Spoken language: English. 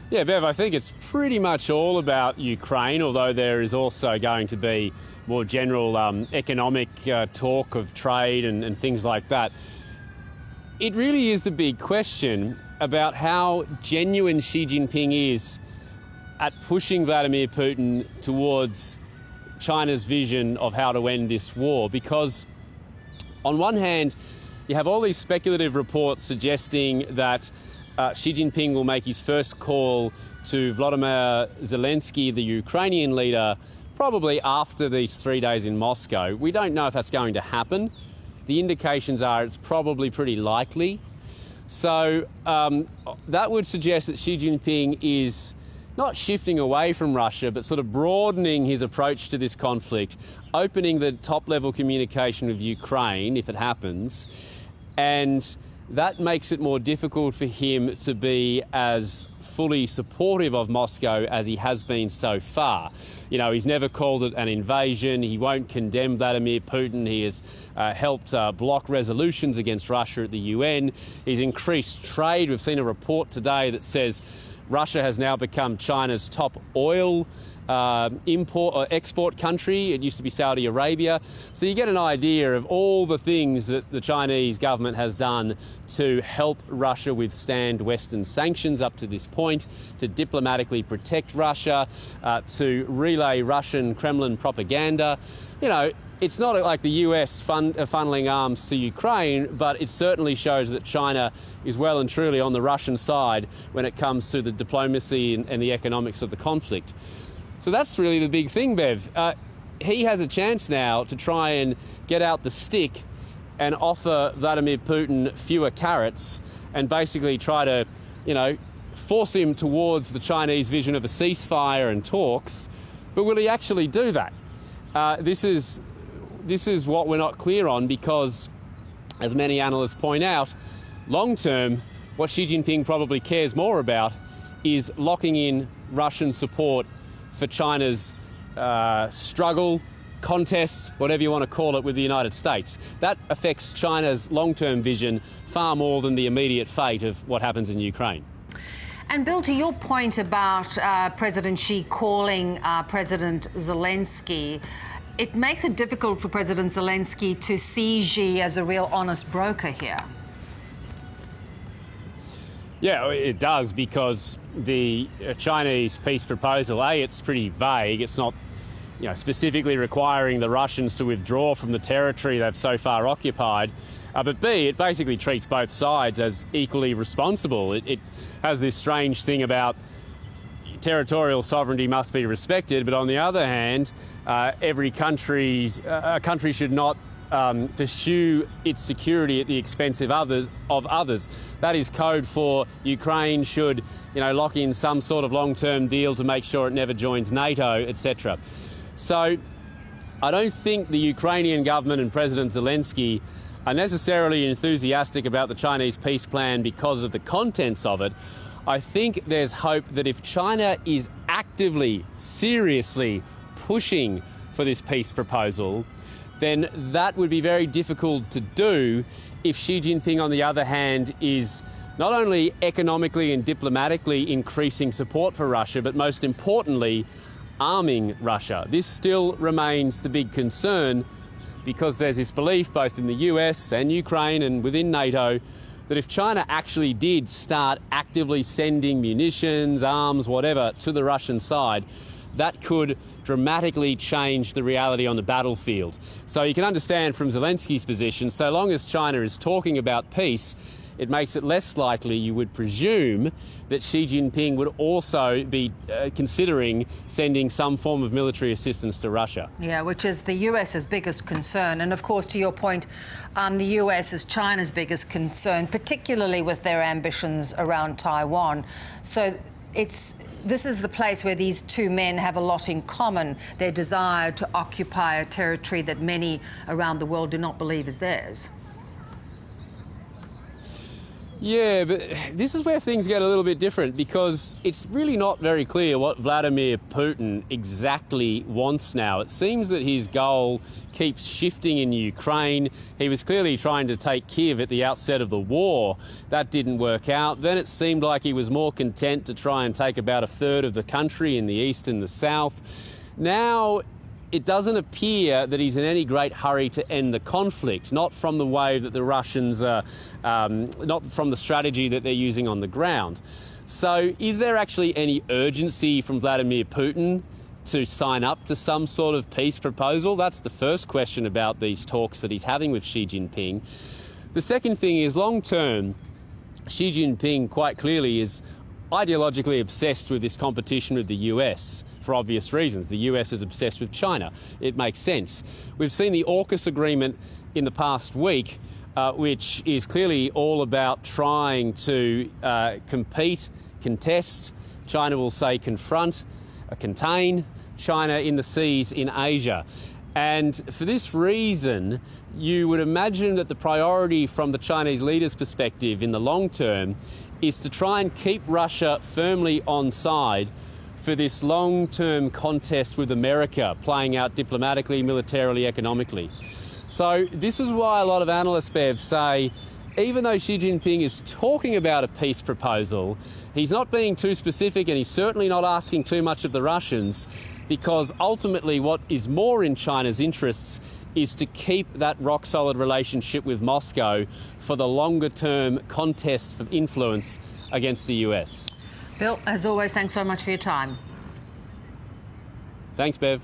Yeah, Bev, I think it's pretty much all about Ukraine, although there is also going to be more general economic talk of trade and things like that. It really is the big question about how genuine Xi Jinping is at pushing Vladimir Putin towards China's vision of how to end this war. Because on one hand, you have all these speculative reports suggesting that Xi Jinping will make his first call to Vladimir Zelensky, the Ukrainian leader, probably after these 3 days in Moscow. We don't know if that's going to happen. The indications are it's probably pretty likely. So that would suggest that Xi Jinping is not shifting away from Russia, but sort of broadening his approach to this conflict, opening the top-level communication with Ukraine, if it happens, and that makes it more difficult for him to be as fully supportive of Moscow as he has been so far. You know, he's never called it an invasion. He won't condemn Vladimir Putin. He has helped block resolutions against Russia at the UN. He's increased trade. We've seen a report today that says Russia has now become China's top oil import or export country. It used to be Saudi Arabia. So you get an idea of all the things that the Chinese government has done to help Russia withstand Western sanctions up to this point, to diplomatically protect Russia, to relay Russian Kremlin propaganda. You know, it's not like the US funneling arms to Ukraine, but it certainly shows that China is well and truly on the Russian side when it comes to the diplomacy and the economics of the conflict. So that's really the big thing, Bev. He has a chance now to try and get out the stick and offer Vladimir Putin fewer carrots and basically try to, you know, force him towards the Chinese vision of a ceasefire and talks. But will he actually do that? This is what we're not clear on because, as many analysts point out, long term, what Xi Jinping probably cares more about is locking in Russian support for China's struggle, contest, whatever you want to call it, with the United States. That affects China's long-term vision far more than the immediate fate of what happens in Ukraine. And Bill, to your point about President Xi calling President Zelensky, it makes it difficult for President Zelensky to see Xi as a real honest broker here. Yeah, it does, because the Chinese peace proposal, A, it's pretty vague. It's not, you know, specifically requiring the Russians to withdraw from the territory they've so far occupied. But B, it basically treats both sides as equally responsible. It has this strange thing about territorial sovereignty must be respected, but on the other hand, a country should not pursue its security at the expense of others. That is code for Ukraine should, you know, lock in some sort of long-term deal to make sure it never joins NATO, etc. So I don't think the Ukrainian government and President Zelensky are necessarily enthusiastic about the Chinese peace plan because of the contents of it. I think there's hope that if China is actively, seriously pushing for this peace proposal, then that would be very difficult to do if Xi Jinping, on the other hand, is not only economically and diplomatically increasing support for Russia, but most importantly, arming Russia. This still remains the big concern, because there's this belief both in the US and Ukraine and within NATO that if China actually did start actively sending munitions, arms, whatever, to the Russian side, that could dramatically change the reality on the battlefield. So you can understand from Zelensky's position, so long as China is talking about peace, it makes it less likely, you would presume, that Xi Jinping would also be considering sending some form of military assistance to Russia. Yeah, which is the US's biggest concern. And of course, to your point, the US is China's biggest concern, particularly with their ambitions around Taiwan. So this is the place where these two men have a lot in common, their desire to occupy a territory that many around the world do not believe is theirs. Yeah, but this is where things get a little bit different, because it's really not very clear what Vladimir Putin exactly wants now. It seems that his goal keeps shifting in Ukraine. He was clearly trying to take Kiev at the outset of the war. That didn't work out. Then it seemed like he was more content to try and take about a third of the country in the east and the south. Now, it doesn't appear that he's in any great hurry to end the conflict, not from the way that the Russians are, not from the strategy that they're using on the ground. So is there actually any urgency from Vladimir Putin to sign up to some sort of peace proposal? That's the first question about these talks that he's having with Xi Jinping. The second thing is, long term, Xi Jinping quite clearly is ideologically obsessed with this competition with the US. For obvious reasons. The US is obsessed with China. It makes sense. We've seen the AUKUS agreement in the past week, which is clearly all about trying to compete, contest, China will say confront, contain China in the seas in Asia. And for this reason, you would imagine that the priority from the Chinese leaders' perspective in the long term is to try and keep Russia firmly on side for this long-term contest with America, playing out diplomatically, militarily, economically. So this is why a lot of analysts, Bev, say even though Xi Jinping is talking about a peace proposal, he's not being too specific, and he's certainly not asking too much of the Russians, because ultimately what is more in China's interests is to keep that rock-solid relationship with Moscow for the longer-term contest for influence against the US. Bill, as always, thanks so much for your time. Thanks, Bev.